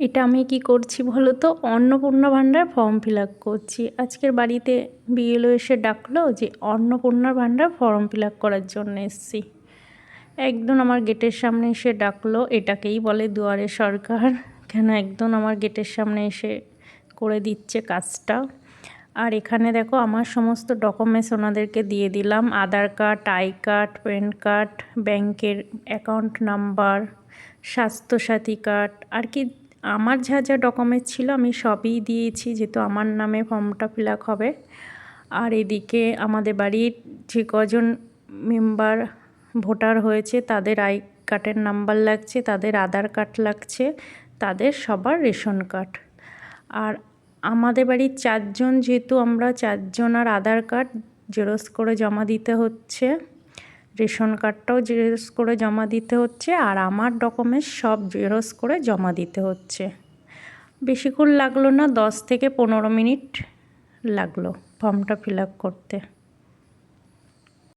এটা আমি কি করছি বলো তো, অন্নপূর্ণা ভাণ্ডার ফর্ম ফিল আপ করছি। আজকের বাড়িতে বিএলও এসে ডাকলো যে অন্নপূর্ণা ভাণ্ডার ফর্ম ফিল আপ করার জন্য এসছি। একদম আমার গেটের সামনে এসে ডাকলো। এটাকেই বলে দুয়ারে সরকার। কেন একদম আমার গেটের সামনে এসে করে দিচ্ছে কাজটা। আর এখানে দেখো আমার সমস্ত ডকুমেন্টস ওনাদেরকে দিয়ে দিলাম। Aadhaar card, I card, PAN card, ব্যাংকের অ্যাকাউন্ট নাম্বার, স্বাস্থ্যসাথী কার্ড, আর কি আমার যা যা ডকুমেন্টস ছিল আমি সবই দিয়েছি, যেহেতু আমার নামে ফর্মটা ফিল আপ হবে। আর এদিকে আমাদের বাড়ির যে কজন মেম্বার ভোটার হয়েছে তাদের আই কার্ডের নাম্বার লাগছে, তাদের আধার কার্ড লাগছে, তাদের সবার রেশন কার্ড। আর আমাদের বাড়ির 4 জন, যেহেতু আমরা 4 জন, আর আধার কার্ড জেরক্স করে জমা দিতে হচ্ছে, রেশন কার্ডটাও জেরক্স করে জমা দিতে হচ্ছে, আর আমার ডকুমেন্টস সব জেরক্স করে জমা দিতে হচ্ছে। বেশিক্ষণ লাগলো না, 10 থেকে 15 মিনিট লাগলো ফর্মটা ফিল আপ করতে।